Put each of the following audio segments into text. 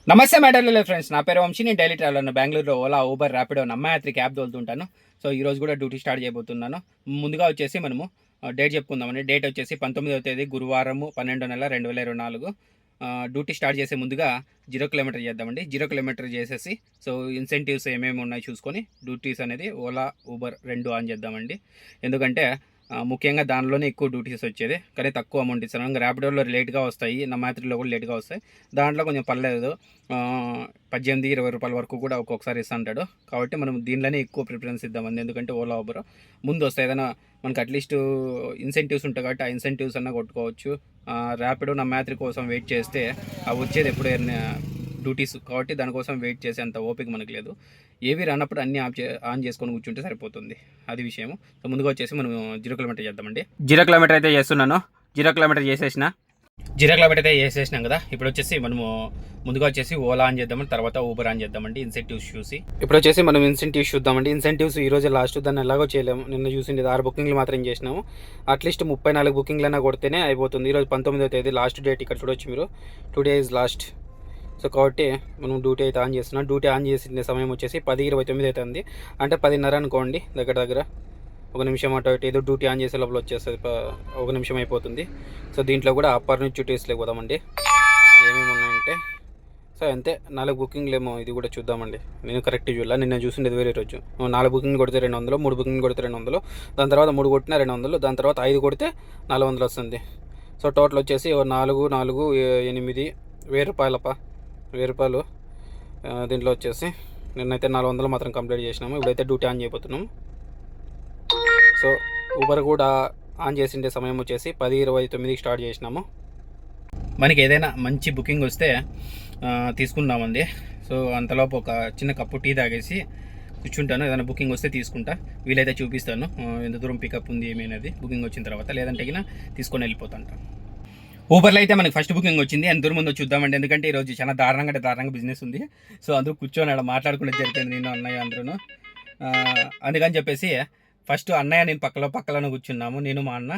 నమస్తే మేడర్లే ఫ్రెండ్స్, నా పేరు వంశీ. నేను డైలీ ట్రావెలర్ బెంగళూరులో ఓలా, ఊబర్, ర్యాపిడో, నమ్మ3 క్యాబ్ తోలుతుంటాను. సో ఈ రోజు కూడా డ్యూటీ స్టార్ట్ చేయబోతున్నాను. ముందుగా వచ్చేసి మనము డేట్ చెప్పుకుందామండి. డేట్ వచ్చేసి 19వ తేదీ గురువారము 12వ నెల 2024. డ్యూటీ స్టార్ట్ చేసే ముందుగా 0 కిలోమీటర్ చేద్దామండి. 0 కిలోమీటర్ చేసేసి సో ఇన్సెంటివ్స్ ఏమేమి ఉన్నాయి చూసుకొని డ్యూటీస్ అనేది ఓలా, ఊబర్ రెండు ఆన్ చేద్దామండి. ఎందుకంటే ముఖ్యంగా దానిలోనే ఎక్కువ డ్యూటీస్ వచ్చేది, కానీ తక్కువ అమౌంట్ ఇస్తాను. ఇంకా ర్యాపిడోలో లేట్గా వస్తాయి, నమ్మ3లో కూడా లేట్గా వస్తాయి. దాంట్లో కొంచెం పర్లేదు, 18-20 రూపాయల వరకు కూడా ఒక్కొక్కసారి ఇస్తుంటాడు. కాబట్టి మనం దీనిలోనే ఎక్కువ ప్రిఫరెన్స్ ఇద్దామండి. ఎందుకంటే ఓలా, ఊబర్ ముందు వస్తాయి, ఏదైనా మనకు అట్లీస్ట్ ఇన్సెంటివ్స్ ఉంటాయి కాబట్టి ఆ ఇన్సెంటివ్స్ అన్నా కొట్టుకోవచ్చు. ర్యాపిడో నమ్మ3 కోసం వెయిట్ చేస్తే అవి వచ్చేది ఎప్పుడు డ్యూటీస్ కాబట్టి దానికోసం వెయిట్ చేసే అంత ఓపిక మనకు లేదు. ఏవి రానప్పుడు అన్నీ ఆన్ చేసుకొని కూర్చుంటే సరిపోతుంది, అది విషయం. సో ముందుగా వచ్చేసి మనం 0 కిలోమీటర్ చేద్దామండి. 0 కిలోమీటర్ అయితే చేస్తున్నాను. 0 కిలోమీటర్ చేసేసిన 0 కిలోమీటర్ అయితే చేసేసినాం కదా. ఇప్పుడు వచ్చేసి మనము ముందుగా వచ్చేసి ఓలా ఆన్ చేద్దామండి, తర్వాత ఊబర్ ఆన్ చేద్దామండి. ఇన్సెంటివ్స్ చూసి ఇప్పుడు వచ్చేసి మనం ఇన్సెంటివ్స్ చూద్దామండి. ఇన్సెంటివ్స్ ఈ రోజు లాస్ట్, దాన్ని ఎలాగో చేయలేము. నిన్న చూసింది 6 బుకింగ్లు మాత్రం చేసినాము. అట్లీస్ట్ 34 బుకింగ్లైనా కొడితేనే అయిపోతుంది. ఈరోజు 19వ తేదీ లాస్ట్ డేట్, ఇక్కడ చూడొచ్చు మీరు. Today is lost. సో కాబట్టి మనం డ్యూటీ అయితే ఆన్ చేస్తున్నాం. డ్యూటీ ఆన్ చేసిన సమయం వచ్చేసి 10:29 అవుతుంది, అంటే 10:30 అనుకోండి. దగ్గర 1 నిమిషం అటు ఇటు ఏదో డ్యూటీ ఆన్ చేసే లోపల వచ్చేస్తుంది, 1 నిమిషం అయిపోతుంది. సో దీంట్లో కూడా అప్పర్ నుంచి డ్యూటీస్లోకి పోదామండి. ఏమేమి ఉన్నాయంటే సో అంతే, 4 బుకింగ్లు ఏమో, ఇది కూడా చూద్దామండి. నేను కరెక్ట్ చూడాల, నిన్న చూసిండేది వేరే రోజు. 4 బుకింగ్ కొడితే 200, 3 బుకింగ్ కొడితే 200, దాని తర్వాత 3 కొట్టినా 200, దాని తర్వాత 5 కొడితే 400 వస్తుంది. సో టోటల్ వచ్చేసి 4, 8, 1000 రూపాయలప్ప, 1000 రూపాయలు. దీంట్లో వచ్చేసి నిన్నైతే 400 మాత్రం కంప్లీట్ చేసినాము. ఇప్పుడైతే డ్యూటీ ఆన్ చేయబోతున్నాము. సో ఊబర్ కూడా ఆన్ చేసిండే సమయం వచ్చేసి 10:29కి స్టార్ట్ చేసినాము. మనకి ఏదైనా మంచి బుకింగ్ వస్తే తీసుకుందామండి. సో అంతలోపు ఒక చిన్న కప్పు టీ తాగేసి కూర్చుంటాను. ఏదైనా బుకింగ్ వస్తే తీసుకుంటా, వీలైతే చూపిస్తాను ఎంత దూరం పికప్ ఉంది ఏమైనది బుకింగ్ వచ్చిన తర్వాత. లేదంటే గిన తీసుకొని వెళ్ళిపోతాంట. ఊబర్లో అయితే మనకి ఫస్ట్ బుకింగ్ వచ్చింది. ఎంత దూరం ముందో చూద్దామండి. ఎందుకంటే ఈరోజు చాలా దారుణంగా బిజినెస్ ఉంది. సో అందరూ కూర్చొని అక్కడ మాట్లాడుకుంటే జరిపోయింది, నేను అన్నయ్య అందరూ. అందుకని చెప్పేసి ఫస్ట్ అన్నయ్య నేను పక్కన కూర్చున్నాము. నేను మా అన్న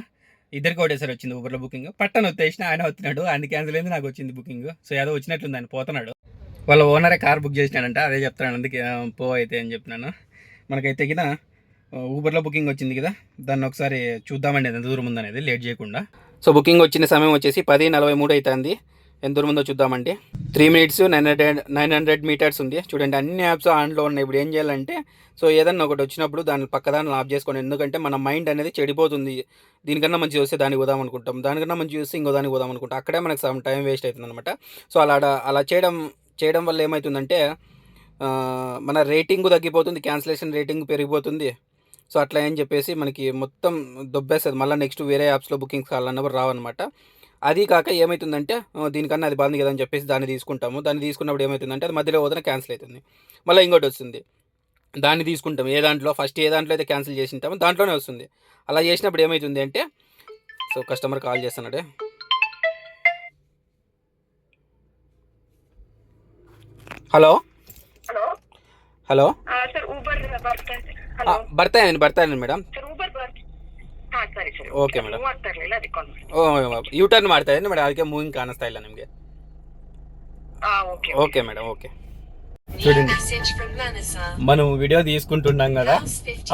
ఇద్దరికి ఒకటేసారి వచ్చింది ఊబర్లో బుకింగ్. పట్టణ వచ్చేసిన ఆయన వస్తున్నాడు, ఆయన క్యాన్సిల్ అయింది, నాకు వచ్చింది బుకింగ్. సో ఏదో వచ్చినట్లుంది, ఆయన పోతున్నాడు. వాళ్ళ ఓనరే కార్ బుక్ చేసినాడంట, అదే చెప్తున్నాను, అందుకే అయితే అని చెప్పినాను. మనకైతే కింద ఊబర్లో బుకింగ్ వచ్చింది కదా, దాన్ని ఒకసారి చూద్దామండి ఎంత దూరం ఉందనేది, లేట్ చేయకుండా. సో బుకింగ్ వచ్చిన సమయం వచ్చేసి 10:43 అవుతుంది. ఎంత దూరం ఉందో చూద్దామండి. 3 minutes 900 meters ఉంది. చూడండి, అన్ని యాప్స్ ఆన్లో ఉన్నాయి. ఇప్పుడు ఏం చేయాలంటే, సో ఏదన్నా ఒకటి వచ్చినప్పుడు దాన్ని పక్కదాన్ని ఆఫ్ చేసుకోండి. ఎందుకంటే మన మైండ్ అనేది చెడిపోతుంది. దీనికన్నా మంచి చూస్తే దానికి పోదాం అనుకుంటాం, దానికన్నా మంచి చూస్తే ఇంకో దానికి పోదాం అనుకుంటాం. అక్కడే మనకు సమ్ టైం వేస్ట్ అవుతుంది అనమాట. సో అలా చేయడం వల్ల ఏమవుతుందంటే మన రేటింగ్ తగ్గిపోతుంది, క్యాన్సిలేషన్ రేటింగ్ పెరిగిపోతుంది. సో అట్లా అని చెప్పేసి మనకి మొత్తం దొబ్బేస్తుంది. మళ్ళీ నెక్స్ట్ వేరే యాప్స్లో బుకింగ్స్ కావాలన్నప్పుడు రావన్నమాట. అది కాక ఏమవుతుందంటే, దీనికన్నా అది బాగుంది కదా అని చెప్పేసి దాన్ని తీసుకుంటాము. దాన్ని తీసుకున్నప్పుడు ఏమవుతుందంటే అది మధ్యలో పోతే క్యాన్సిల్ అవుతుంది. మళ్ళీ ఇంకోటి వస్తుంది, దాన్ని తీసుకుంటాం. ఏ దాంట్లో అయితే క్యాన్సిల్ చేసి ఉంటామో దాంట్లోనే వస్తుంది. అలా చేసినప్పుడు ఏమవుతుంది అంటే, సో కస్టమర్ కాల్ చేస్తున్నాడే. హలో హలో ಬರ್ತಾಯಿದ್ದೀನಿ ಮೇಡಮ್. Okay madam. ಯೂಟರ್ನ್ ಮಾಡ್ತಾ ಇದ್ದೀನಿ ಮೇಡಮ್, ಅದಕ್ಕೆ ಮೂವಿಂಗ್ ಕಾಣಿಸ್ತಾ ಇಲ್ಲ ನಿಮಗೆ. Okay madam, okay. చూడండి, మనం వీడియో తీసుకుంటున్నాం కదా,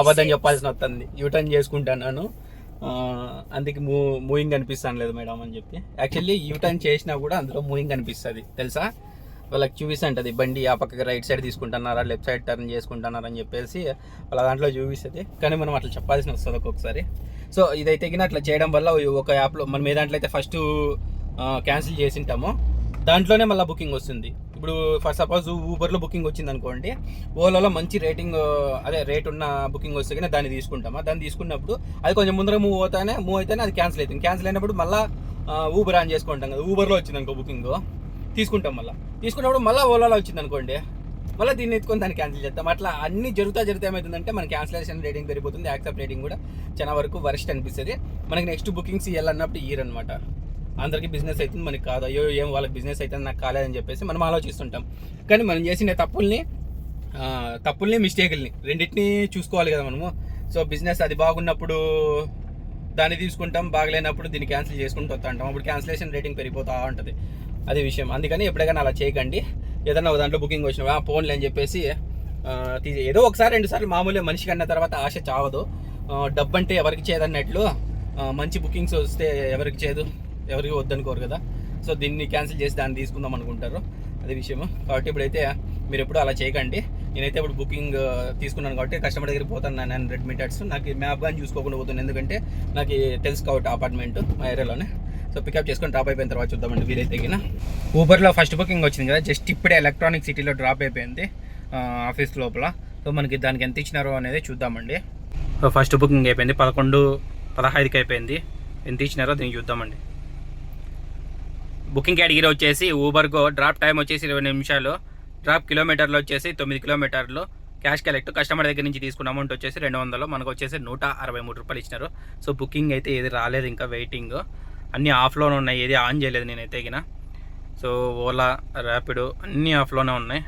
అబద్ధం చెప్పాల్సిన వస్తుంది. యూటర్న్ చేసుకుంటున్నాను, అందుకే మూవింగ్ కనిపిస్తాను లేదు మేడం అని చెప్పి. యాక్చువల్లీ యూటర్న్ చేసినా కూడా అందులో మూవింగ్ కనిపిస్తుంది, తెలుసా? వాళ్ళకి చూపిస్తుంటుంది బండి ఆ పక్కకి రైట్ సైడ్ తీసుకుంటున్నారా, లెఫ్ట్ సైడ్ టర్న్ చేసుకుంటున్నారా అని చెప్పేసి వాళ్ళ దాంట్లో చూపిస్తుంది. కానీ మనం అట్లా చెప్పాల్సిన వస్తుంది ఒక్కొక్కసారి. సో ఇదైతే గిన అట్లా చేయడం వల్ల ఒక యాప్లో మనం ఏ దాంట్లో అయితే ఫస్ట్ క్యాన్సిల్ చేసి ఉంటామో దాంట్లోనే మళ్ళీ బుకింగ్ వస్తుంది. ఇప్పుడు ఫర్ సపోజ్ ఊబర్లో బుకింగ్ వచ్చింది అనుకోండి, ఓలాలో మంచి రేట్ ఉన్న బుకింగ్ వస్తే కానీ దాన్ని తీసుకుంటామా. దాన్ని తీసుకున్నప్పుడు అది కొంచెం ముందర మూవ్ అయితేనే అది క్యాన్సిల్ అవుతుంది. క్యాన్సిల్ అయినప్పుడు మళ్ళీ ఊబర్ ఆన్ చేసుకుంటాం కదా. ఊబర్లో వచ్చింది అనుకో బుకింగ్, తీసుకుంటాం. తీసుకున్నప్పుడు మళ్ళీ ఓలాలో వచ్చింది అనుకోండి, మళ్ళీ దీన్ని ఎత్తుకొని దాన్ని క్యాన్సిల్ చేస్తాం. అట్లా అన్ని జరుగుతా ఏమవుతుందంటే మన క్యాన్సిలేషన్ రేటింగ్ పెరిగిపోతుంది, యాక్సెప్ట్ రేటింగ్ కూడా చాలా వరకు వరస్ట్ అనిపిస్తుంది. మనకి నెక్స్ట్ బుకింగ్స్ ఇవ్వాలన్నప్పుడు ఇయరనమాట. అందరికీ బిజినెస్ అవుతుంది, మనకి కాదు. అయ్యో ఏం వాళ్ళకి బిజినెస్ అయితే నాకు కాలేదని చెప్పేసి మనం ఆలోచిస్తుంటాం. కానీ మనం చేసిన తప్పుల్ని మిస్టేకుల్ని రెండింటినీ చూసుకోవాలి కదా మనము. సో బిజినెస్ అది బాగున్నప్పుడు దాన్ని తీసుకుంటాం, బాగలేనప్పుడు దీన్ని క్యాన్సిల్ చేసుకుంటూ వస్తుంటాం. అప్పుడు క్యాన్సిలేషన్ రేటింగ్ పెరిగిపోతూ ఉంటుంది, అది విషయం. అందుకని ఎప్పుడైనా అలా చేయకండి. ఏదన్నా ఒక దాంట్లో బుకింగ్ వచ్చినా ఫోన్లు అని చెప్పేసి ఏదో ఒకసారి 2 సార్లు మామూలుగా మనిషికి అన్న తర్వాత ఆశ చావదు. డబ్బు అంటే ఎవరికి చేయదన్నట్లు మంచి బుకింగ్స్ వస్తే ఎవరికి చేయదు, ఎవరికి వద్దనుకోరు కదా. సో దీన్ని క్యాన్సిల్ చేసి దాన్ని తీసుకుందాం అనుకుంటారు, అదే విషయము. కాబట్టి ఇప్పుడైతే మీరు ఎప్పుడు అలా చేయకండి. నేనైతే ఇప్పుడు బుకింగ్ తీసుకున్నాను కాబట్టి కస్టమర్ దగ్గరికి పోతాను 900 మీటర్స్. నాకు మ్యాప్ కానీ చూసుకోకుండా పోతుంది, ఎందుకంటే నాకు తెలుసు కాబట్టి అపార్ట్మెంట్ మా ఏరియాలోనే. సో పికప్ చేసుకొని డ్రాప్ అయిపోయిన తర్వాత చూద్దామండి వీలైతే. ఊబర్లో ఫస్ట్ బుకింగ్ వచ్చింది కదా, జస్ట్ ఇప్పుడే ఎలక్ట్రానిక్ సిటీలో డ్రాప్ అయిపోయింది ఆఫీస్ లోపల. సో మనకి దానికి ఎంత ఇచ్చినారో అనేది చూద్దామండి. సో ఫస్ట్ బుకింగ్ అయిపోయింది, 11:15కి అయిపోయింది. ఎంత ఇచ్చినారో దీనికి చూద్దామండి. బుకింగ్ కేటగిరీ వచ్చేసి ఊబర్గో, డ్రాప్ టైం వచ్చేసి 20 నిమిషాలు, డ్రాప్ కిలోమీటర్లు వచ్చేసి 9 కిలోమీటర్లు, క్యాష్ కలెక్ట్. కస్టమర్ దగ్గర నుంచి తీసుకున్న అమౌంట్ వచ్చేసి 200, మనకు వచ్చేసి 163 రూపాయలు ఇచ్చినారు. సో బుకింగ్ అయితే ఏది రాలేదు, ఇంకా వెయిటింగ్. అన్నీ ఆఫ్లోనే ఉన్నాయి, ఏది ఆన్ చేయలేదు నేనైతే గిన. సో ఓలా, ర్యాపిడో అన్నీ ఆఫ్లోనే ఉన్నాయి,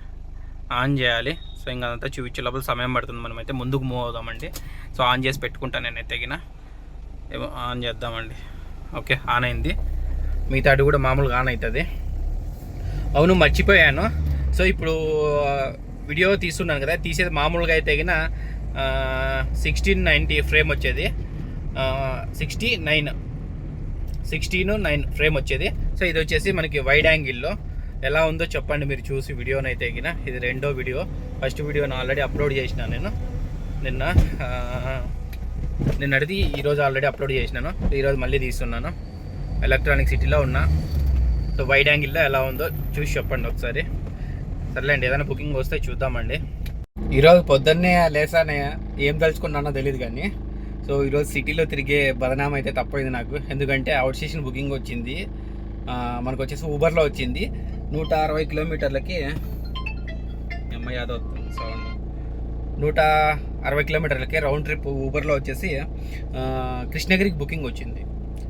ఆన్ చేయాలి. సో ఇంకా అదంతా చూపించే లోపల సమయం పడుతుంది, మనమైతే ముందుకు మూవ్ అవుదామండి. సో ఆన్ చేసి పెట్టుకుంటాను నేనైతే గిన, ఆన్ చేద్దామండి. ఓకే, ఆన్ అయింది. మిగతా అటు కూడా మామూలుగా ఆన్ అవుతుంది. అవును, మర్చిపోయాను. సో ఇప్పుడు వీడియో తీస్తున్నాను కదా, తీసేది మామూలుగా అయితే గిన 1690 ఫ్రేమ్ వచ్చేది, 16:9 ఫ్రేమ్ వచ్చేది. సో ఇది వచ్చేసి మనకి వైడ్ యాంగిల్లో ఎలా ఉందో చెప్పండి మీరు చూసి వీడియోనైతే గిన. ఇది రెండో వీడియో. ఫస్ట్ వీడియోని ఆల్రెడీ అప్లోడ్ చేసినా నేను నిన్నటిది, ఈరోజు ఆల్రెడీ అప్లోడ్ చేసినాను. ఈరోజు మళ్ళీ తీస్తున్నాను. ఎలక్ట్రానిక్ సిటీలో ఉన్నా. సో వైడ్ యాంగిల్లో ఎలా ఉందో చూసి చెప్పండి ఒకసారి. సర్లేండి, ఏదైనా బుకింగ్ వస్తే చూద్దామండి. ఈరోజు పొద్దున్నే లేసానే ఏం తలుచుకున్నానో తెలియదు కానీ, సో ఈరోజు సిటీలో తిరిగే బదనామం అయితే తప్పైంది నాకు. ఎందుకంటే అవుట్ స్టేషన్ బుకింగ్ వచ్చింది, మనకు వచ్చేసి ఊబర్లో వచ్చింది. 160 కిలోమీటర్లకి యాదవ్ సౌండ్ 160 కిలోమీటర్లకి రౌండ్ ట్రిప్ ఊబర్లో వచ్చేసి కృష్ణగిరికి బుకింగ్ వచ్చింది.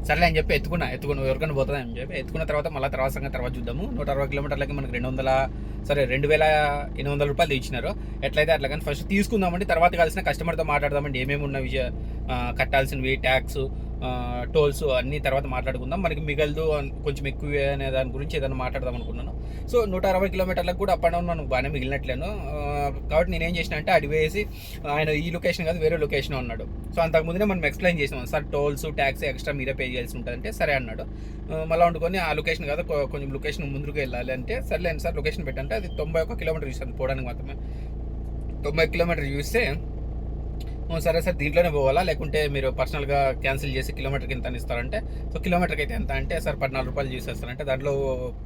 సర్లే అని చెప్పి ఎత్తుకున్నా ఎవరికైనా పోతుంది అని చెప్పి ఎత్తుకున్న తర్వాత మళ్ళీ తర్వాత చూద్దాము. 160 కిలోమీటర్లకి మనకి 2,800 రూపాయలు ఇచ్చినారు. ఎట్లయితే అట్లా కానీ ఫస్ట్ తీసుకుందామండి, తర్వాత కలిసిన కస్టమర్తో మాట్లాడదామండి. ఏమేమి ఉన్న కట్టాల్సినవి, ట్యాక్స్, టోల్స్ అన్నీ తర్వాత మాట్లాడుకుందాం. మనకి మిగలదు కొంచెం ఎక్కువ అనే దాని గురించి ఏదైనా మాట్లాడదాం అనుకున్నాను. సో 160 కిలోమీటర్లకు కూడా అప్ అండ్ డౌన్ మనకు బాగానే మిగిలినట్లేను. కాబట్టి నేనేం చేసిన అంటే అడి వేసి, ఆయన ఈ లొకేషన్ కాదు వేరే లొకేషన్ అన్నాడు. సో అంతకుముందే మనం ఎక్స్ప్లెయిన్ చేసినాం, సార్ టోల్స్ ట్యాక్స్ ఎక్స్ట్రా మీరే పే చేయాల్సి ఉంటుందంటే సరే అన్నాడు. మళ్ళీ వండుకొని ఆ లొకేషన్ కాదు కొంచెం లొకేషన్ ముందుకు వెళ్ళాలి అంటే సర్లేండి సార్ లొకేషన్ పెట్టంటే అది 91 కిలోమీటర్ చూస్తాను పోవడానికి మాత్రమే. 90 కిలోమీటర్ చూస్తే సరే సార్ దీంట్లోనే పోవాలా, లేకుంటే మీరు పర్సనల్గా క్యాన్సిల్ చేసి కిలోమీటర్కి ఎంత ఇస్తారంటే, సో కిలోమీటర్కి అయితే ఎంత అంటే సార్ 14 రూపాయలు చూసేస్తారంటే దాంట్లో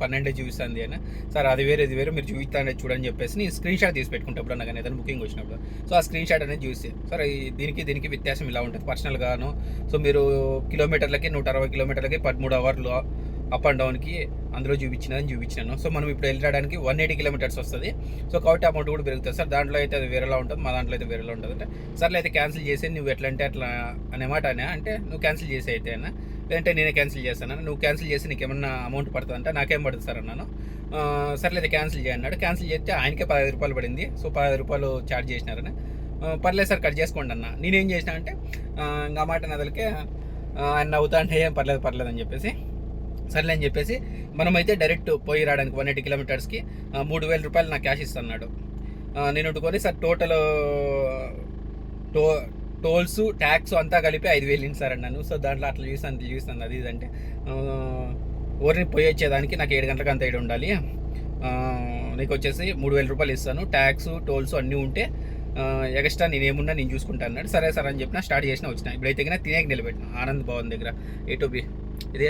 12 చూపిస్తుంది అని. సార్ అది వేరే ఇది వేరే మీరు చూపిస్తానే చూడని చెప్పేసి నేను స్క్రీన్ షాట్ తీసి పెట్టుకుంటే ఎప్పుడన్నా కానీ ఏదైనా బుకింగ్ వచ్చినప్పుడు. సో ఆ స్క్రీన్ షాట్ అనేది చూసి సార్ దీనికి వ్యత్యాసం ఇలా ఉంటుంది పర్సనల్గాను. సో మీరు కిలోమీటర్లకి 160 కిలోమీటర్లకి 13 అవర్లు అప్ అండ్ డౌన్కి అందులో చూపించినాను. సో మనం ఇప్పుడు వెళ్ళడానికి 180 కిలోమీటర్స్ వస్తుంది. సో కాబట్టి అమౌంట్ కూడా పెరుగుతుంది సార్. దాంట్లో అయితే అది వేరేలా ఉంటుంది, మా దాంట్లో అయితే వేరేలా ఉంటుంది అంటే సర్లే అయితే క్యాన్సిల్ చేసి నువ్వు ఎట్లా అంటే అట్లా అనేమాట అంటే నువ్వు క్యాన్సిల్ చేసి అయితే అన్నా, లేదంటే నేనే క్యాన్సిల్ చేస్తాను. నువ్వు క్యాన్సిల్ చేసి నీకు ఏమన్నా అమౌంట్ పడుతుంది అంటే నాకేం పడుతుంది సార్ అన్నాను. సర్లే అయితే క్యాన్సిల్ చేయన్నాడు. క్యాన్సిల్ చేస్తే ఆయనకే 15 రూపాయలు పడింది. సో 15 రూపాయలు ఛార్జ్ చేసినారని. పర్లేదు సార్ కట్ చేసుకోండి అన్న. నేనేం చేసినా అంటే ఇంకా మాట నదలకే ఆయన నవ్వుతా అంటే ఏం పర్లేదు అని చెప్పేసి సర్లే అని చెప్పేసి మనమైతే డైరెక్ట్ పోయి రావడానికి 180 కిలోమీటర్స్కి 3,000 రూపాయలు నాకు క్యాష్ ఇస్తున్నాడు. నేను ఉంటుకొని సార్ టోటల్ టోల్స్ ట్యాక్స్ అంతా కలిపి 5,000 సార్ అన్నాను. సో దాంట్లో అట్లా చూస్తాను అది ఇదంటే ఊరిని పోయి వచ్చేదానికి నాకు 7 గంటలకు అంత ఉండాలి, నీకు వచ్చేసి 3,000 రూపాయలు ఇస్తాను, ట్యాక్స్ టోల్స్ అన్నీ ఉంటే ఎక్స్ట్రా నేనేమున్నా నేను చూసుకుంటా అన్నాడు. సరే సార్ అని చెప్పిన స్టార్ట్ చేసిన వచ్చిన. ఇప్పుడైతే కన్నా తినేకి నిలబెట్టిన ఆనంద్ భవన్ దగ్గర A2B, ఇదే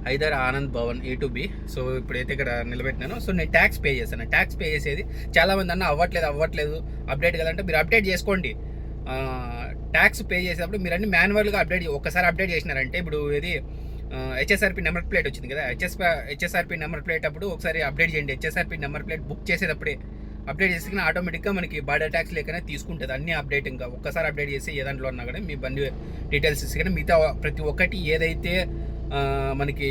హైదర్ ఆనంద్ భవన్ A2B. సో ఇప్పుడైతే ఇక్కడ నిలబెట్టినాను. సో నేను ట్యాక్స్ పే చేశాను. ట్యాక్స్ పే చేసేది చాలామంది అన్న అవ్వట్లేదు అప్డేట్ కదంటే మీరు అప్డేట్ చేసుకోండి. ట్యాక్స్ పే చేసేటప్పుడు మీరు అన్ని మాన్యువల్గా ఒక్కసారి అప్డేట్ చేసినారంటే ఇప్పుడు ఇది HSRP నెంబర్ ప్లేట్ వచ్చింది కదా, HSRP నెంబర్ ప్లేట్ అప్పుడు ఒకసారి అప్డేట్ చేయండి. HSRP నెంబర్ ప్లేట్ బుక్ చేసేటప్పుడే అప్డేట్ చేసి ఆటోమేటిక్గా మనకి బార్డర్ ట్యాక్స్ లేకనే తీసుకుంటుంది. అన్ని అప్డేట్ ఇంకా ఒక్కసారి అప్డేట్ చేసి ఏ దాంట్లో ఉన్నా కానీ మీ బండి డీటెయిల్స్ ఇస్తే కానీ మిగతా ప్రతి ఒక్కటి ఏదైతే మనకి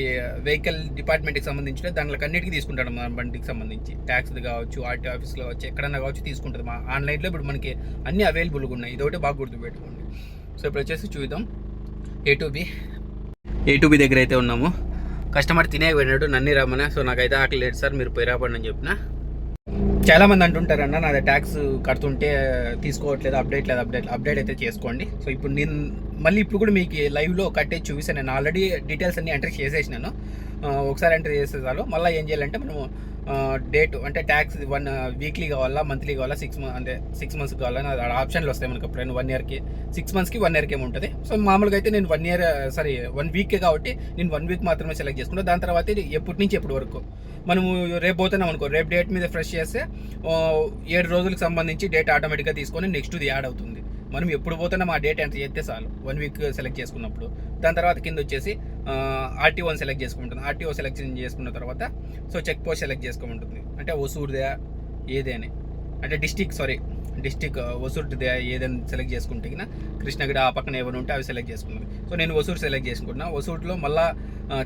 వెహికల్ డిపార్ట్మెంట్కి సంబంధించిన దాంట్లో అన్నిటికీ తీసుకుంటాడు. మన బండికి సంబంధించి ట్యాక్స్ది కావచ్చు, ఆర్టీ ఆఫీస్లో కావచ్చు, ఎక్కడన్నా కావచ్చు తీసుకుంటుంది. మా ఆన్లైన్లో ఇప్పుడు మనకి అన్నీ అవైలబుల్గా ఉన్నాయి. ఇదొకటి బాగా గుర్తుపెట్టుకోండి. సో ఇప్పుడు వచ్చేసి చూద్దాం A2B దగ్గర అయితే ఉన్నాము. కస్టమర్ తినే పోయినాడు నన్ను రమ్మని. సో నాకైతే ఆకలి లేదు సార్, మీరు పోయి రాపండి అని చెప్పిన. చాలామంది అంటుంటారన్న నాది ట్యాక్స్ కడుతుంటే తీసుకోవట్లేదు, అప్డేట్ అయితే చేసుకోండి. సో ఇప్పుడు నేను మళ్ళీ ఇప్పుడు కూడా మీకు లైవ్లో కట్టేసి చూపిస్తాను. నేను ఆల్రెడీ డీటెయిల్స్ అన్ని ఎంటర్ చేసేసినాను. ఒకసారి ఎంటర్ చేసే చాలు. మళ్ళీ ఏం చేయాలంటే మనము డేట్ అంటే ట్యాక్స్ వీక్లీ కావాలా, మంత్లీ కావాలా, 6 మంత్స్ కావాలా, ఆప్షన్లు వస్తాయి మనకు. ఎప్పుడైనా 1 ఇయర్కి, 6 మంత్స్కి 1 ఇయర్కి ఏమి ఉంటుంది. సో మామూలుగా అయితే నేను 1 ఇయర్ 1 వీకే కాబట్టి నేను 1 వీక్ మాత్రమే సెలెక్ట్ చేసుకుంటాను. దాని తర్వాత ఎప్పటి నుంచి ఎప్పటి వరకు మనము రేపు పోతున్నాం అనుకో, రేపు డేట్ మీద ఫ్రెష్ చేస్తే 7 రోజులకు సంబంధించి డేట్ ఆటోమేటిక్గా తీసుకొని నెక్స్ట్ది యాడ్ అవుతుంది. మనం ఎప్పుడు పోతున్నాం ఆ డేట్ ఎంటర్ చేస్తే చాలు, 1 వీక్ సెలెక్ట్ చేసుకున్నప్పుడు. దాని తర్వాత కింద వచ్చేసి ఆర్టీఓని సెలెక్ట్ చేసుకుంటుంది. ఆర్టీఓ సెలెక్షన్ చేసుకున్న తర్వాత సో చెక్ పోస్ట్ సెలెక్ట్ చేసుకోమంటుంది. అంటే ఒసూరుదా ఏదేని, అంటే డిస్టిక్ ఒసూరుదే ఏదైనా సెలెక్ట్ చేసుకుంటే కృష్ణగిరి ఆ పక్కన ఏమైనా ఉంటే అవి సెలెక్ట్ చేసుకున్నాను. సో నేను ఒసూరు సెలెక్ట్ చేసుకున్నా. ఒసూరులో మళ్ళీ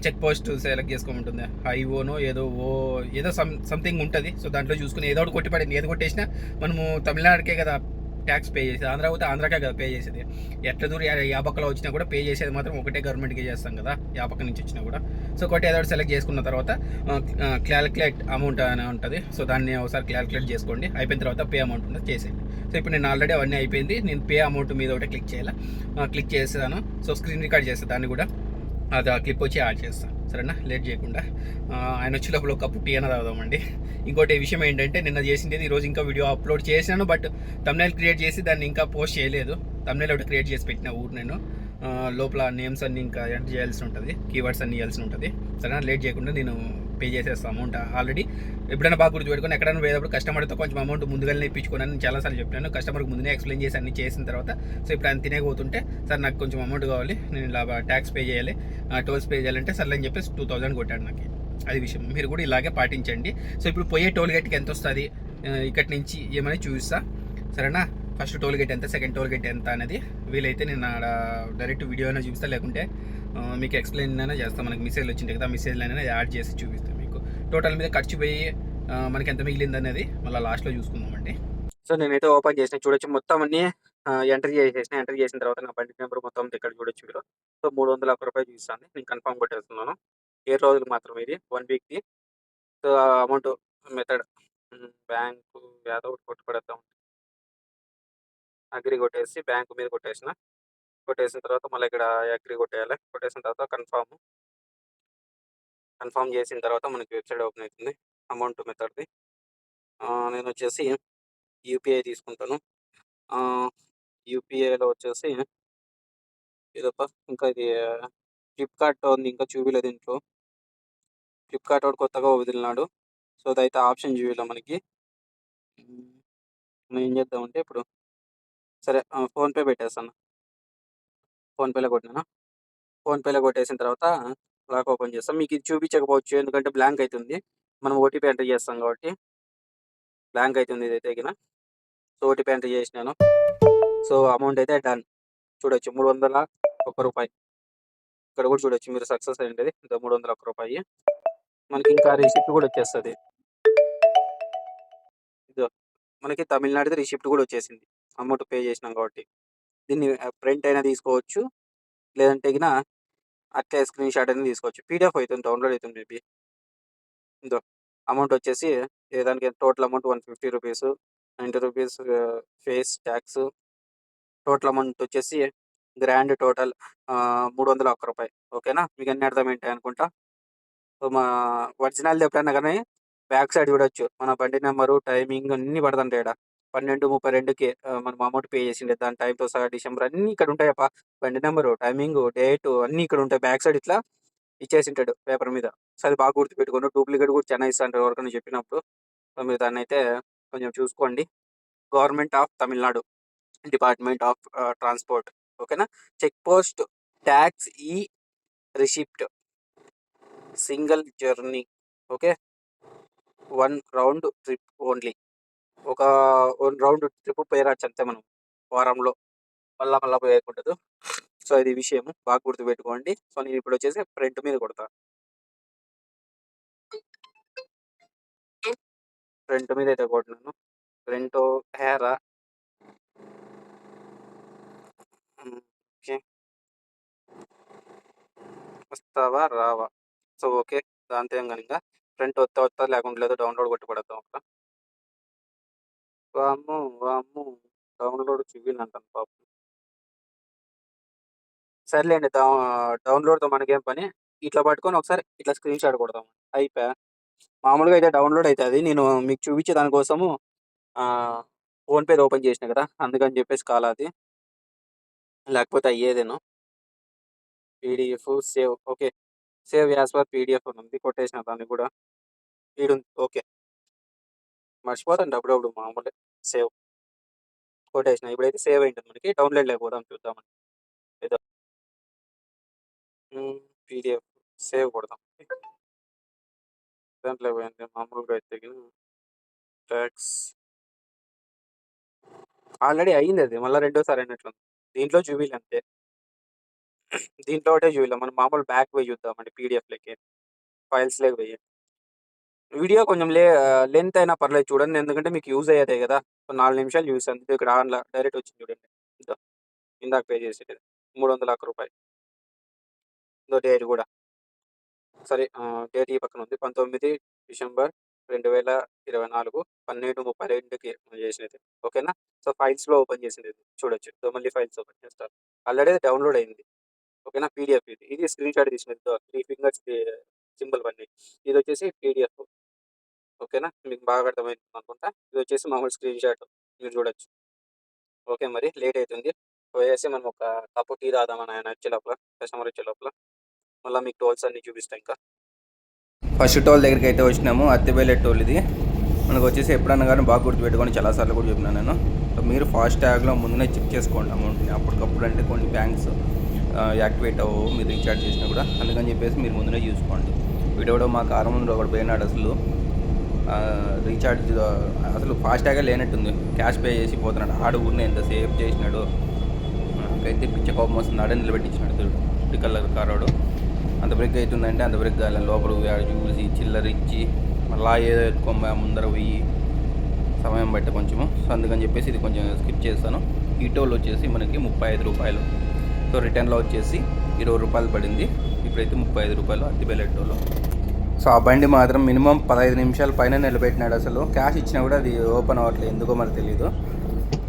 చెక్ పోస్ట్ సెలెక్ట్ చేసుకోమంటుంది. ఐఓనో ఏదో సంథింగ్ ఉంటుంది. సో దాంట్లో చూసుకుని ఏదో ఒకటి కొట్టిపడింది. ఏది కొట్టేసినా మనము తమిళనాడుకే కదా ట్యాక్స్ పే చేసేది, ఆంధ్ర పోతే ఆంధ్రాకే కదా పే చేసేది. ఎట్లా దూరం యాపక్కలో వచ్చినా కూడా పే చేసేది మాత్రం ఒకటే గవర్నమెంట్కి చేస్తాం కదా, యాపక్క నుంచి వచ్చినా కూడా. సో ఒకటి ఏదో సెలెక్ట్ చేసుకున్న తర్వాత క్యాలిక్యులేట్ అమౌంట్ అని ఉంటుంది. సో దాన్ని ఒకసారి క్యాలిక్యులేట్ చేసుకోండి. అయిపోయిన తర్వాత పే అమౌంట్ ఉంటుంది చేసేయండి. సో ఇప్పుడు నేను ఆల్రెడీ అవన్నీ అయిపోయింది. నేను పే అమౌంట్ మీద ఒకటే క్లిక్ చేయాలి. క్లిక్ చేస్తాను. సో స్క్రీన్ రికార్డ్ చేస్తాను దాన్ని కూడా. అది ఆ క్లిప్ వచ్చి యాడ్ చేస్తాను. సరేనా, లేట్ చేయకుండా ఆయన వచ్చే లోపల ఒక కప్పు టీ అన్న తాగుదామండి. ఇంకోటి విషయం ఏంటంటే నిన్న చేసింది ఈరోజు ఇంకా వీడియో అప్లోడ్ చేశాను, బట్ తమ్నైల్ క్రియేట్ చేసి దాన్ని ఇంకా పోస్ట్ చేయలేదు. తమ్నైల్ ఒకటి క్రియేట్ చేసి పెట్టిన నేను లోపల నేమ్స్ అన్ని ఇంకా ఎంటర్ చేయాల్సి ఉంటుంది, కీవర్డ్స్ అన్ని ఇవ్వాల్సి ఉంటుంది. సరేనా, లేట్ చేయకుండా నేను పే చేసేస్తాను అమౌంట్. ఆల్రెడీ ఎప్పుడైనా బాగా గుర్తుపెట్టుకొని ఎక్కడైనా పోయేటప్పుడు కస్టమర్తో కొంచెం అమౌంట్ ముందుగానే ఇప్పించుకొని నేను చాలాసార్లు చెప్పాను. కస్టమర్కి ముందునే ఎక్స్ప్లెయిన్ చేసి అన్ని చేసిన తర్వాత సో ఇప్పుడు ఆయన తినేకపోతుంటే సార్ నాకు కొంచెం అమౌంట్ కావాలి, నేను ఇలా ట్యాక్స్ పే చేయాలి, టోల్స్ పే చేయాలంటే సర్లే అని చెప్పేసి 2000 కొట్టాడు నాకు. అది విషయం, మీరు కూడా ఇలాగే పాటించండి. సో ఇప్పుడు పోయే టోల్ గేట్కి ఎంత వస్తుంది ఇక్కడి నుంచి ఏమని చూపిస్తా. సరేనా, ఫస్ట్ టోల్ గేట్ ఎంత, సెకండ్ టోల్ గేట్ ఎంత అనేది వీలైతే నేను ఆడ డైరెక్ట్ వీడియో అయినా చూపిస్తా, లేకుంటే మీకు ఎక్స్ప్లెయిన్ అయినా చేస్తాను. మనకి మెసేజ్లు వచ్చింది కదా, మెసేజ్లు అయినా యాడ్ చేసి చూపిస్తాను మీకు. టోటల్ మీద ఖర్చు పోయి మనకి ఎంత మిగిలింది అనేది మళ్ళీ లాస్ట్లో చూసుకుందామండి. సో నేనైతే ఓపెన్ చేసిన చూడొచ్చు, మొత్తం అన్ని ఎంటర్ చేసిన తర్వాత నా బండి నెంబర్ మొత్తం ఇక్కడ చూడొచ్చు మీరు. సో 301 రూపాయలు చూపిస్తుంది. నేను కన్ఫర్మ్ కొట్టేస్తున్నాను. 7 రోజులు మాత్రం ఇది, 1 వీక్కి. సో అమౌంట్ మెథడ్ బ్యాంకు ఏదో ఒకటి కొట్టి పడేద్దాం. అగ్రి కొట్టేసి బ్యాంకు మీద కొట్టేసిన తర్వాత మళ్ళీ ఇక్కడ అగ్రి కొట్టేయాలి. కొట్టేసిన తర్వాత కన్ఫర్మ్ చేసిన తర్వాత మనకి వెబ్సైట్ ఓపెన్ అవుతుంది అమౌంట్ మెథడ్ది. నేను వచ్చేసి యూపీఐ తీసుకుంటాను. యూపీఐలో వచ్చేసి ఇదొక ఇంకా ఇది ఫ్లిప్కార్ట్ ఉంది, ఇంకా చూపిలేదు దీంట్లో. ఫ్లిప్కార్ట్ వాడు కొత్తగా వదిలినాడు. సో అదైతే ఆప్షన్ చూపిలే మనకి. మనం ఏం చేద్దామంటే ఇప్పుడు సరే ఫోన్పే పెట్టేస్తాను. ఫోన్పేలో కొట్టినా. ఫోన్పేలో కొట్టేసిన తర్వాత లాక్ ఓపెన్ చేస్తాం. మీకు ఇది చూపించకపోవచ్చు, ఎందుకంటే బ్లాంక్ అవుతుంది. మనం ఓటీపీ ఎంటర్ చేస్తాం కాబట్టి బ్లాంక్ అవుతుంది ఇదైతే గిన. సో ఓటీపీ ఎంటర్ చేసినాను. సో అమౌంట్ అయితే డన్. చూడొచ్చు 301 రూపాయి. ఇక్కడ కూడా చూడొచ్చు మీరు, సక్సెస్ అయ్యింది. ఇంకా 301 రూపాయి. మనకి ఇంకా రిసిప్ట్ కూడా వచ్చేస్తుంది. ఇదో మనకి తమిళనాడుది రిసిప్ట్ కూడా వచ్చేసింది, అమౌంట్ పే చేసినాం కాబట్టి. దీన్ని ప్రింట్ అయినా తీసుకోవచ్చు, లేదంటే గిన అట్లే స్క్రీన్ షాట్ అయినా తీసుకోవచ్చు. పీడిఎఫ్ అవుతుంది, డౌన్లోడ్ అవుతుంది మేబీ. ఇదో అమౌంట్ వచ్చేసి దానికి total amount 150 rupees, 90 rupees face tax. Total amount వచ్చేసి గ్రాండ్ టోటల్ 301 రూపాయి. ఓకేనా, మీకు అన్ని అర్థమైంటాయి అనుకుంటా. సో మా ఒరిజినల్ ఎప్పుడన్నా కానీ బ్యాక్ సైడ్ చూడొచ్చు, మన బండి నెంబరు, టైమింగ్ అన్నీ పడుతుంటాయి ఇక్కడ. 12:32కి మనం అమౌంట్ పే చేసిండే దాని టైంతో సహా డిసెంబర్ అన్నీ ఇక్కడ ఉంటాయప్ప. బండి నెంబరు, టైమింగ్, డేటు అన్నీ ఇక్కడ ఉంటాయి. బ్యాక్ సైడ్ ఇట్లా ఇచ్చేసింటాడు పేపర్ మీద. సో అది బాగా గుర్తుపెట్టుకోండి. డూప్లికేట్ కూడా చాలా ఇస్తాంటారు ఎవరికైనా చెప్పినప్పుడు. సో మీరు దాన్ని అయితే కొంచెం చూసుకోండి. Government of Tamil Nadu, department of transport. ఓకేనా, చెక్ పోస్ట్ ట్యాక్స్ ఈ receipt single journey. Okay, 1 round trip only. ఒక 1 రౌండ్ ట్రిప్ పోయరాచ్చు అంతే మనం వారంలో, మళ్ళా పోయకుండదు. సో ఇది విషయం బాగా గుర్తుపెట్టుకోండి. సో నేను ఇప్పుడు వచ్చేసి ప్రింట్ మీద కొడతా. ప్రింట్ మీద అయితే కొట్టినాను. Print Hera. ఓకే, వస్తావా రావా. So okay. దాంతో ఏం గాని ఇంగ ఫ్రంట్ వత్తా లేకుంటే లేదు డౌన్‌లోడ్ కొట్టి పడేద్దాం అక్కడ. వామ్మో! వామ్మో! డౌన్‌లోడ్ చూపియనంటాంది పాపం. సర్లేండి డౌన్‌లోడ్‌తో మనకేం పని. ఇట్లా పట్టుకొని ఒకసారి ఇట్లా స్క్రీన్ షాట్ కొడదాం. అయిపాయే. మామూలుగా అయితే డౌన్‌లోడ్ అయితది. నేను మీకు చూపించే దానికోసము ఫోన్‌పేది ఓపెన్ చేసినా కదా! అందుకని చెప్పేసి కాలాది. లేకపోతే అయ్యేదేను. PDF save okay. Save as per PDF అని ఉంది. కొట్టేసిన దాన్ని కూడా. ఓకే. మర్చిపోతాను అప్పుడప్పుడు మామూలే. సేవ్ కొట్టేసిన. ఇప్పుడైతే సేవ్ అయింటుంది మనకి. డౌన్‌లోడ్‌లోకి పోదాం చూద్దామని. ఏదో హ్మ్. పీడీఎఫ్ సేవ్ కొడదాం. దాంట్లోకి పోయింది. మామూలుగా అయితే ట్యాక్స్ ఆల్రెడీ అయిందది. మళ్ళా రెండోసారి అయినట్లుంది. దీంట్లో చూపియలే అంతే. దీంట్లో ఒకటే చూపియలే. మనం మామూలు బ్యాక్ పోయి చూద్దామండి పీడీఎఫ్‌లోకి. ఫైల్స్‌లోకి పోయి. వీడియో కొంచెం లెంత్ అయినా పర్లేదు చూడండి. ఎందుకంటే మీకు యూజ్ అయ్యేదే గదా! ఒక 4 నిమిషాలు చూపిస్తాను. ఇదిగో ఇక్కడ ఆన్‌ల డైరెక్ట్ వచ్చింది చూడండి. ఇదో ఇందాక పే చేసేటిది. రూ. 301. ఇదో డేట్ గూడా. సరే డేట్ ఈ పక్కన ఉంది. 19 డిసెంబర్ 2024 12:32కి మనం చేసినది. ఓకేనా? సో, ఫైల్స్‌లో ఓపెన్ చేసింది ఇది. చూడొచ్చు. సో, మళ్ళీ ఫైల్స్ ఓపెన్ చేస్తా. ఆల్రెడీ అది డౌన్‌లోడ్ అయింది. ఓకేనా? పీడీఎఫ్ ఇది. ఇది స్క్రీన్ షాట్ తీసినది. ఇదో 3 ఫింగర్స్‌ది సింబల్ పడినాయి. ఇదొచ్చేసి పీడీఎఫ్. ఓకేనా? మీకు బాగా అర్థమైతుందనుకుంటా. ఇదొచ్చేసి మామూలు స్క్రీన్ షాట్. మీరు చూడొచ్చు. ఓకే మరి లేట్ అయితుంది. పోయేసి మనం ఒక కప్పు టీ తాగుదామని ఆయన వచ్చే లోపల, కస్టమర్ వచ్చే లోపల. మళ్ళా మీకు టోల్స్ అన్నీ చూపిస్తా ఇంకా. ఫస్ట్ టోల్ దగ్గరికి అయితే వచ్చినాము. అత్తిబేలే టోల్ ఇది. మనకు వచ్చేసి ఎప్పుడన్నా కానీ బాగా గుర్తుపెట్టుకొని చాలాసార్లు కూడా చెప్పినాను నేను. సో మీరు ఫాస్ట్ ట్యాగ్లో ముందునే చెక్ చేసుకోండి అమౌంట్ని. అప్పటికప్పుడు అంటే కొన్ని బ్యాంక్స్ యాక్టివేట్ అవ్వవు మీరు రీఛార్జ్ చేసినా కూడా. అందుకని చెప్పేసి మీరు ముందునే చూసుకోండి. వీడెవడో మా కారం ముందు ఒకటి పోయినాడు అసలు. రీఛార్జ్ అసలు ఫాస్ట్ ట్యాగే లేనట్టుంది. క్యాష్ పే చేసి పోతున్నాడు. ఆడు ఊరిని ఎంత సేవ్ చేసినాడు. నాకైతే పిచ్చ కోపం వస్తుంది. ఆడే నిలబెట్టించినాడు రెడ్ కలర్ కారోడు. అంత బ్రేక్ అవుతుందంటే అంత బ్రేక్ కావాలి. లోపల ఆడ చూసి చిల్లర ఇచ్చి మళ్ళా ఏదో ఎత్తుకొని ముందర పోయి సమయం బట్టే కొంచెము. సో అందుకని చెప్పేసి ఇది కొంచెం స్కిప్ చేస్తాను. ఈ టోల్ వచ్చేసి మనకి 35 రూపాయలు. సో రిటర్న్లో వచ్చేసి 20 రూపాయలు పడింది. ఇప్పుడైతే 35 రూపాయలు అత్తిబేలే టోల్. సో ఆ బండి మాత్రం మినిమం 15 నిమిషాల పైన నిలబెట్టినాడు. అసలు క్యాష్ ఇచ్చినా కూడా అది ఓపెన్ అవ్వట్లేదు, ఎందుకో మరి తెలియదు.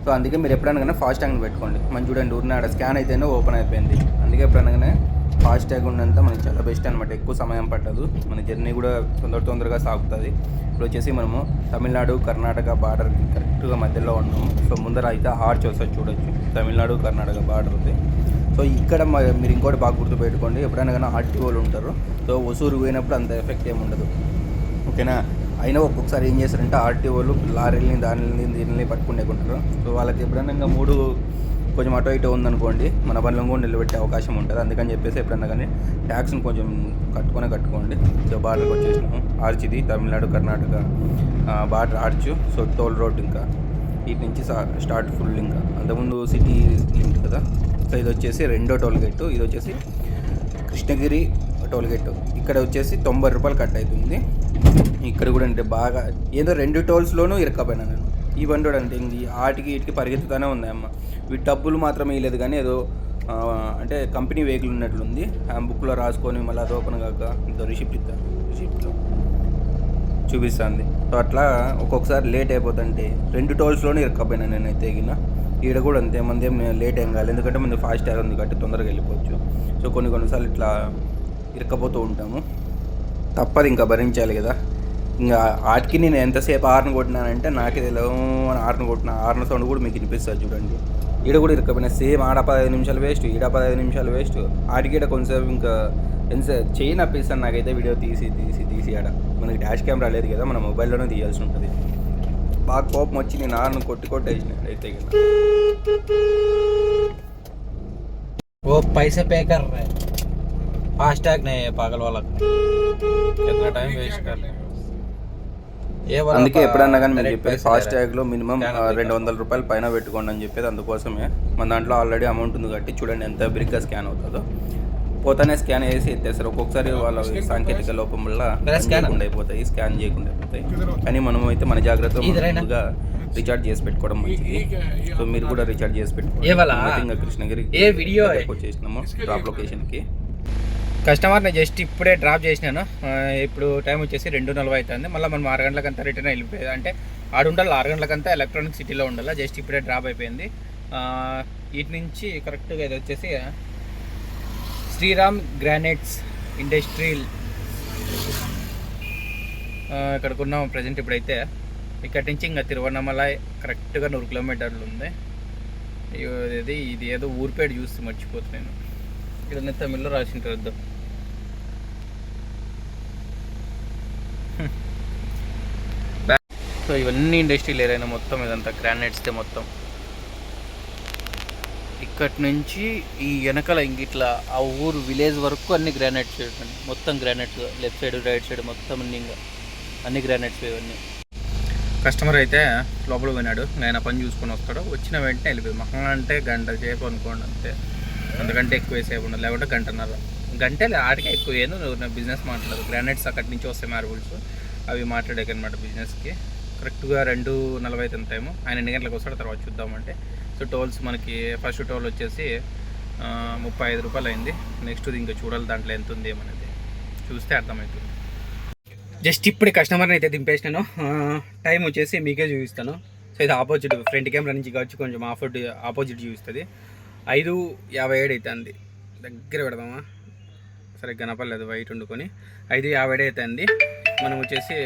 సో అందుకే మీరు ఎప్పుడైనా కానీ ఫాస్ట్ ట్యాగ్ని పెట్టుకోండి. మనం చూడండి ఊరిని ఆడ స్కాన్ అయితేనే ఓపెన్ అయిపోయింది. అందుకే ఎప్పుడైనా కానీ ఫాస్ట్ ట్యాగ్ ఉన్నంత మనకి చాలా బెస్ట్ అనమాట. ఎక్కువ సమయం పట్టదు, మన జర్నీ కూడా తొందరగా సాగుతుంది. ఇప్పుడు వచ్చేసి మనము తమిళనాడు కర్ణాటక బార్డర్ కరెక్ట్గా మధ్యలో ఉన్నాము. సో ముందర అయితే ఆర్చ్ వస్తుంది చూడొచ్చు, తమిళనాడు కర్ణాటక బార్డర్ ఉంది. సో ఇక్కడ మీరు ఇంకోటి బాగా గుర్తుపెట్టుకోండి, ఎప్పుడైనా కానీ ఆర్టీఓలు ఉంటారు. సో ఒసూరు పోయినప్పుడు అంత ఎఫెక్ట్ ఏమి ఉండదు, ఓకేనా. అయినా ఒక్కొక్కసారి ఏం చేస్తారంటే ఆర్టీఓలు లారీలని దీనిని పట్టుకునేకుంటారు. సో వాళ్ళకి ఎప్పుడైనా మూడు కొంచెం అటో ఇటో ఉందనుకోండి, మన పనులను కూడా నిలబెట్టే అవకాశం ఉంటుంది. అందుకని చెప్పేసి ఎప్పుడన్నా కానీ ట్యాక్స్ని కొంచెం కట్టుకోండి. సో బార్డర్కి వచ్చేసినాము. ఆర్చ్ ఇది Tamil Nadu Karnataka border arch. So toll road ఇంకా వీటి నుంచి స్టార్ట్ ఫుల్. ఇంకా అంతకుముందు సిటీ లింక్ కదా. సో ఇది వచ్చేసి రెండో టోల్ గేటు. ఇది వచ్చేసి కృష్ణగిరి టోల్ గేటు. ఇక్కడ వచ్చేసి 90 రూపాయలు కట్ అవుతుంది. ఇక్కడ కూడా అంటే బాగా ఏదో 2 టోల్స్లోనూ ఇరక్కపోయినా నేను. ఈ బండి అంటే ఇంక ఆటికి ఇటుకి పరిగెత్తుతూనే ఉంది అమ్మ. వీటి డబ్బులు మాత్రం వేయలేదు కానీ ఏదో అంటే కంపెనీ వెహికల్ ఉన్నట్లుంది. బుక్లో రాసుకొని మళ్ళీ అది ఓపెన్ కాక ఇంత రిసిప్ట్లో చూపిస్తుంది. సో అట్లా ఒక్కొక్కసారి లేట్ అయిపోతుంటే 2 టోల్స్లోనే ఇరక్కపోయినా నేనైతే ఎగిన. ఈడ కూడా అంతే, మంది ఏం లేట్ ఏం కాదు, ఎందుకంటే మంది ఫాస్ట్ ట్యాగ్ ఉంది కాబట్టి తొందరగా వెళ్ళిపోవచ్చు. సో కొన్నిసార్లు ఇట్లా ఇరక్కపోతూ ఉంటాము, తప్పదు, ఇంకా భరించాలి కదా. ఇంకా ఆటికి నేను ఎంతసేపు హార్న్ కొట్టినానంటే నాకే తెలియదు. హార్న్ సౌండ్ కూడా మీకు వినిపిస్తుంది చూడండి. ఈడ కూడా ఇరకపోయినా సేమ్. ఆడ 15 నిమిషాలు వేస్ట్, ఈడ 15 నిమిషాలు వేస్ట్. ఆడికి కొంచెంసేపు ఇంకా చెయ్యి నప్పిస్తాను నాకైతే వీడియో తీసి ఆడ. మనకి డాష్ కెమెరా లేదు కదా, మన మొబైల్లోనే తీయాల్సి ఉంటుంది. బాగా కోపం వచ్చి నేను హార్న్ కొట్టేసినాడు అయితే. वो पैसे पे कर रहे हैं, फास्टैग नहीं है पागल वाला, कितना टाइम वेस्ट कर रहे हैं. అందుకే ఎప్పుడన్నా కానీ మీరు చెప్పేది ఫాస్ట్ ట్యాగ్లో మినిమం 200 రూపాయలు పైన పెట్టుకోండి అని చెప్పేది. అందుకోసమే మన దాంట్లో ఆల్రెడీ అమౌంట్ ఉంది కాబట్టి చూడండి ఎంత బిరిగ్గా స్కాన్ అవుతుందో. పోతానే స్కాన్ చేసి ఎత్తేస్తారు. ఒక్కొక్కసారి వాళ్ళ సాంకేతిక లోపం వల్ల స్కాన్ అయిపోతాయి, స్కాన్ చేయకుండా అయిపోతాయి. కానీ మనం అయితే మన జాగ్రత్తగా రీఛార్జ్ చేసి పెట్టుకోవడం మంచిది. సో మీరు కూడా రీఛార్జ్ చేసి పెట్టుకోండి. కృష్ణగిరి వచ్చేసినాము డ్రాప్ లొకేషన్కి. కస్టమర్ని జస్ట్ ఇప్పుడే డ్రాప్ చేసినాను. ఇప్పుడు టైం వచ్చేసి 2:40 అవుతుంది. మళ్ళీ మనం 6 గంటలకంతా రిటర్న్ వెళ్ళిపోయేది, అంటే ఉండాలి 6 గంటలకంతా ఎలక్ట్రానిక్ సిటీలో ఉండాలి. జస్ట్ ఇప్పుడే డ్రాప్ అయిపోయింది. ఇటు నుంచి కరెక్ట్గా ఇది వచ్చేసి శ్రీరామ్ గ్రానైట్స్ ఇండస్ట్రియల్ ఇక్కడికి ఉన్నాం ప్రజెంట్. ఇప్పుడైతే ఇక్కడి నుంచి ఇంకా తిరువన్నమలై కరెక్ట్గా 100 కిలోమీటర్లు ఉంది. ఇది ఏదో ఊరి పేరు చూసి మర్చిపోతున్నాను. ఇక్కడ తమిళ్లో రాసింటారు. సో ఇవన్నీ ఇండస్ట్రియల్ ఏరియా మొత్తం, ఇదంతా గ్రానైట్స్దే మొత్తం. ఇక్కడి నుంచి ఈ వెనకాల ఇంగిట్లా ఆ ఊరు విలేజ్ వరకు అన్ని గ్రానైట్స్ చూడండి, మొత్తం granites. Left side right side మొత్తం అన్ని గ్రానైట్స్ ఇవన్నీ. కస్టమర్ అయితే లోపల పోయినాడు, ఆయన పని చూసుకొని వస్తాడు. వచ్చిన వెంటనే వెళ్ళిపోయి మహా అంటే గంట సేపు అనుకోండి అంతే, అంతకంటే ఎక్కువ సేపు ఉండదు. లేకుంటే గంటే ఆడికే ఎక్కువ ఏదో బిజినెస్ మాట్లాడదు. గ్రానైట్స్ అక్కడి నుంచి వస్తాయి, మార్బుల్స్ అవి మాట్లాడాకనమాట బిజినెస్కి. కరెక్ట్గా 2:40 టైము. ఆయన ఎన్ని గంటలకు వస్తాడో తర్వాత చూద్దామంటే. సో టోల్స్ మనకి ఫస్ట్ టోల్ వచ్చేసి 35 రూపాయలు అయింది. నెక్స్ట్ ఇంకా చూడాలి దాంట్లో ఎంత ఉంది ఏమనేది, చూస్తే అర్థమవుతుంది. జస్ట్ ఇప్పుడు కస్టమర్ని అయితే దింపేసినాను. టైం వచ్చేసి మీకే చూపిస్తాను. సో ఇది ఆపోజిట్, ఫ్రంట్ కెమెరా నుంచి కావచ్చు కొంచెం ఆపోజిట్ చూపిస్తుంది. 5:57 అవుతుంది. దగ్గర పెడదామా, సరే గణపలేదు వైట్ వండుకొని. 5:57 అవుతుంది. మనం వచ్చేసి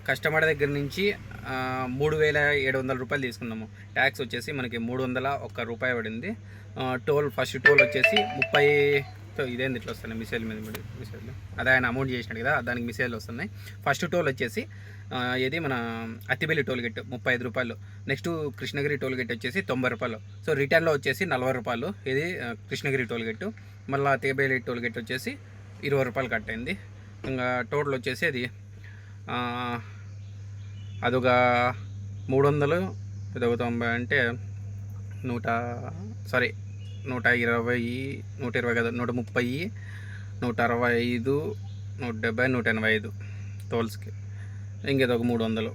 కస్టమర్ దగ్గర నుంచి 3,700 రూపాయలు తీసుకున్నాము. ట్యాక్స్ వచ్చేసి మనకి 301 రూపాయి పడింది. టోల్ ఫస్ట్ టోల్ వచ్చేసి 30. సో ఇదేంది ఇట్లా వస్తున్నాయి మిసైల్ అదే ఆయన అమౌంట్ చేసినాడు కదా, దానికి మిసైల్ వస్తున్నాయి. ఫస్ట్ టోల్ వచ్చేసి ఇది మన అత్తిబెల్లి టోల్ గేట్ 35 రూపాయలు. నెక్స్ట్ కృష్ణగిరి టోల్ గేట్ వచ్చేసి 90 రూపాయలు. సో రిటర్న్లో వచ్చేసి 40 రూపాయలు ఇది కృష్ణగిరి టోల్ గేట్. మళ్ళీ అత్తిబెల్లి టోల్ గేట్ వచ్చేసి 20 రూపాయలు కట్ అయింది. ఇంకా టోటల్ వచ్చేసి అది అదొక 300, ఇదొక 90 అంటే 120, 120 కదా, 130, 165, 170, 185 టోల్స్కి. ఇంకేదొక 300.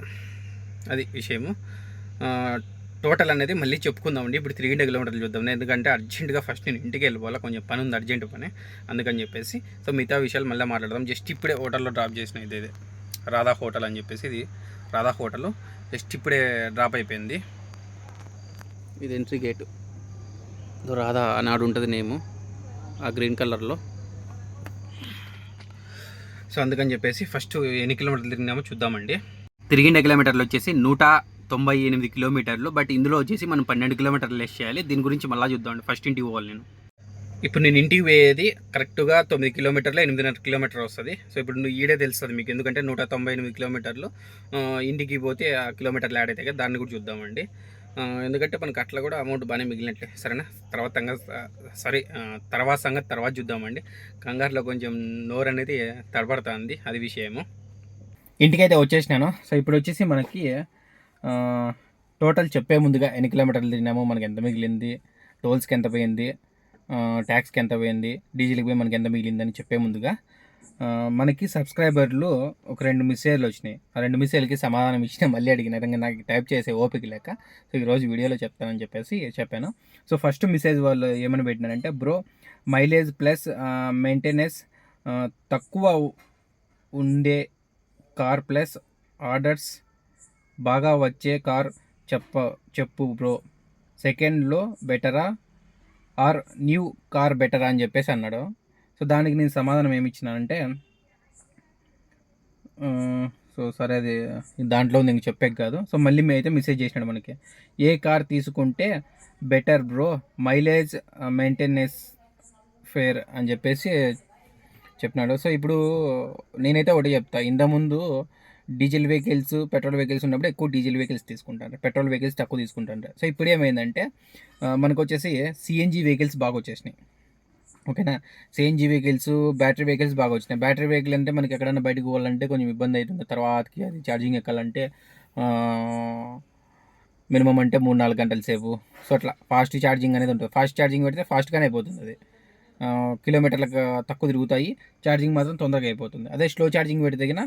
అది విషయము. టోటల్ అనేది మళ్ళీ చెప్పుకుందామండి. ఇప్పుడు 300 కిలోమీటర్లు చూద్దాం. ఎందుకంటే అర్జెంటుగా ఫస్ట్ నేను ఇంటికి వెళ్ళిపోవాలి, కొంచెం పని ఉంది, అర్జెంటు పని, అందుకని చెప్పేసి. సో మిగతా విషయాలు మళ్ళీ మాట్లాడదాం. జస్ట్ ఇప్పుడే హోటల్లో డ్రాప్ చేసిన ఇదే రాధా హోటల్ అని చెప్పేసి. ఇది రాధా హోటల్ జస్ట్ ఇప్పుడే డ్రాప్ అయిపోయింది. ఇది ఎంట్రీ గేటు. రాధా నాడు ఉంటుంది నేము, ఆ గ్రీన్ కలర్లో. సో అందుకని చెప్పేసి ఫస్ట్ ఎన్ని కిలోమీటర్లు తిరిగినామో చూద్దామండి. తిరిగిన కిలోమీటర్లు వచ్చేసి 198 కిలోమీటర్లు. బట్ ఇందులో వచ్చేసి మనం 12 కిలోమీటర్లు లెస్ చేయాలి. దీని గురించి మళ్ళీ చూద్దామండి. ఫస్ట్ ఇంటికి పోవాలి నేను. ఇప్పుడు నేను ఇంటికి పోయేది కరెక్ట్గా 9 కిలోమీటర్లు, 8.5 కిలోమీటర్ వస్తుంది. సో ఇప్పుడు నువ్వు ఈడే తెలుస్తుంది మీకు, ఎందుకంటే 198 కిలోమీటర్లు. ఇంటికి పోతే ఆ కిలోమీటర్లు యాడ్ అవుతాయి కదా, దాన్ని కూడా చూద్దామండి. ఎందుకంటే మనకు అట్లా కూడా అమౌంట్ బాగానే మిగిలినట్లే. సరేనా, తర్వాత సంగతి తర్వాత చూద్దామండి. కంగారులో కొంచెం నోరు అనేది తడబడుతుంది, అది విషయము. ఇంటికైతే వచ్చేసినాను. సో ఇప్పుడు వచ్చేసి మనకి టోటల్ చెప్పే ముందుగా ఎన్ని కిలోమీటర్లు తిరిగినామో, మనకి ఎంత మిగిలింది, టోల్స్కి ఎంత పోయింది, ట్యాక్స్కి ఎంత పోయింది, డీజిల్కి పోయి మనకి ఎంత మిగిలిందని చెప్పే ముందుగా మనకి సబ్స్క్రైబర్లు ఒక 2 మెసేజ్లు వచ్చినాయి. ఆ 2 మెసేజ్లకి సమాధానం ఇచ్చిన మళ్ళీ అడిగినారు. నాకు టైప్ చేసే ఓపిక లేక. సో ఈరోజు వీడియోలో చెప్తానని చెప్పేసి చెప్పాను. సో ఫస్ట్ మెసేజ్ వాళ్ళు ఏమని పెట్టినారంటే, బ్రో మైలేజ్ ప్లస్ మెయింటెనెన్స్ తక్కువ ఉండే కార్ ప్లస్ ఆర్డర్స్ బాగా వచ్చే కార్ చెప్పు బ్రో, సెకండ్లో బెటరా ఆర్ న్యూ కార్ బెటరా అని చెప్పేసి అన్నాడు. సో దానికి నేను సమాధానం ఏమి ఇచ్చినానంటే, సో సరే అది దాంట్లో ఉంది, ఇంక చెప్పాక కాదు. సో మళ్ళీ అయితే మెసేజ్ చేసినాడు మనకి, ఏ కార్ తీసుకుంటే better bro, mileage maintenance fair అని చెప్పేసి చెప్పినాడు. సో ఇప్పుడు నేనైతే ఒకటి చెప్తా, ఇంతకుముందు డీజిల్ వెహికల్స్, పెట్రోల్ వెహికల్స్ ఉన్నప్పుడు ఎక్కువ డీజిల్ వెహికల్స్ తీసుకుంటారు, పెట్రోల్ వెహికల్స్ తక్కువ తీసుకుంటారు. సో ఇప్పుడు ఏమైందంటే మనకు వచ్చేసి సిఎన్జి వెహికల్స్ బాగా వచ్చేసినాయి. ఓకేనా, సిఎన్జి వెహికల్స్, బ్యాటరీ వెహికల్స్ బాగా వచ్చినాయి. బ్యాటరీ వెహికల్ అంటే మనకి ఎక్కడైనా బయటకు పోవాలంటే కొంచెం ఇబ్బంది అవుతుంది. తర్వాతకి అది ఛార్జింగ్ ఎక్కాలంటే మినిమం అంటే 3-4 గంటల సేపు. సో అట్లా ఫాస్ట్ ఛార్జింగ్ అనేది ఉంటుంది. ఫాస్ట్ ఛార్జింగ్ పెడితే ఫాస్ట్గానే అయిపోతుంది, అది కిలోమీటర్లకు తక్కువ తిరుగుతాయి, ఛార్జింగ్ మాత్రం తొందరగా అయిపోతుంది. అదే స్లో ఛార్జింగ్ పెడితే తగిన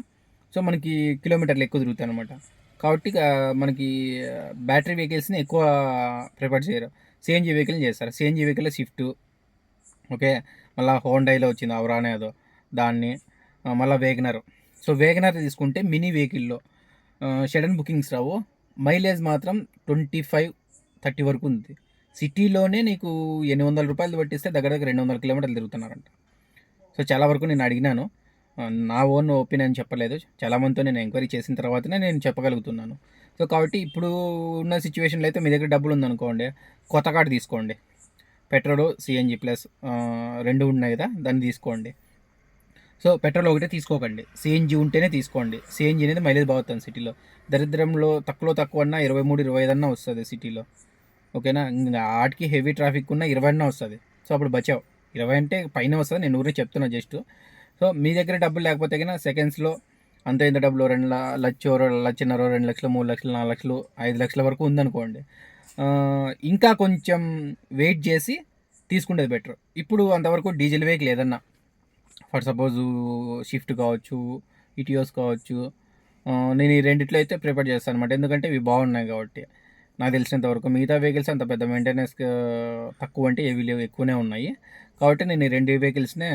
సో మనకి కిలోమీటర్లు ఎక్కువ తిరుగుతాయి అనమాట. కాబట్టి మనకి బ్యాటరీ వెహికల్స్ని ఎక్కువ ప్రిఫర్ చేయరు, సిఎన్జి వెహికల్ని చేస్తారు. సిఎన్జి వెహికల్ స్విఫ్ట్, ఓకే, మళ్ళీ హోండైలో వచ్చింది అవరానే అదో దాన్ని, మళ్ళీ వేగనర్. సో వేగనర్ తీసుకుంటే మినీ వెహికల్లో షడన్ బుకింగ్స్ రావు, మైలేజ్ మాత్రం 25-30 వరకు ఉంది. సిటీలోనే నీకు 800 రూపాయలు పట్టిస్తే దగ్గర దగ్గర 200 కిలోమీటర్లు తిరుగుతున్నారంట. సో చాలా వరకు నేను అడిగినాను, నా ఓన్ ఒపీనియన్ చెప్పలేదు, చాలామందితో నేను ఎంక్వైరీ చేసిన తర్వాతనే నేను చెప్పగలుగుతున్నాను. సో కాబట్టి ఇప్పుడు ఉన్న సిచ్యువేషన్లో అయితే మీ దగ్గర డబ్బులు ఉందనుకోండి, కొత్త కార్డు తీసుకోండి, పెట్రోల్ సిఎన్జి ప్లస్ రెండు ఉన్నాయి కదా, దాన్ని తీసుకోండి. సో పెట్రోల్ ఒకటే తీసుకోకండి, సిఎన్జి ఉంటేనే తీసుకోండి. సిఎన్జి అనేది మైలేజ్ బాగుతుంది సిటీలో. దరిద్రంలో తక్కువ అన్నా 23-25 అన్నా వస్తుంది సిటీలో, ఓకేనా. ఇంకా ఆటికి హెవీ ట్రాఫిక్ ఉన్న 20 అన్నా వస్తుంది. సో అప్పుడు బచావు. 20 అంటే పైన వస్తుంది, నేను ఊరే చెప్తున్నా జస్ట్. సో మీ దగ్గర డబ్బులు లేకపోతే కన్నా సెకండ్స్లో అంత ఇంత డబ్బులు 2 లక్షన్నర, 2 లక్షలు, 3 లక్షలు, 4 లక్షలు, 5 లక్షల వరకు ఉందనుకోండి, ఇంకా కొంచెం వెయిట్ చేసి తీసుకునేది బెటర్. ఇప్పుడు అంతవరకు డీజిల్ వెహికల్ ఏదన్నా, ఫర్ సపోజు షిఫ్ట్ కావచ్చు, ఇటియోస్ కావచ్చు, నేను ఈ రెండిట్లో అయితే ప్రిఫర్ చేస్తాను అనమాట. ఎందుకంటే ఇవి బాగున్నాయి కాబట్టి నాకు తెలిసినంత వరకు. మిగతా వెహికల్స్ అంత పెద్ద మెయింటెనెన్స్ తక్కువ అంటే ఏవి లేవు, ఎక్కువనే ఉన్నాయి. కాబట్టి నేను ఈ 2 వెహికల్స్నే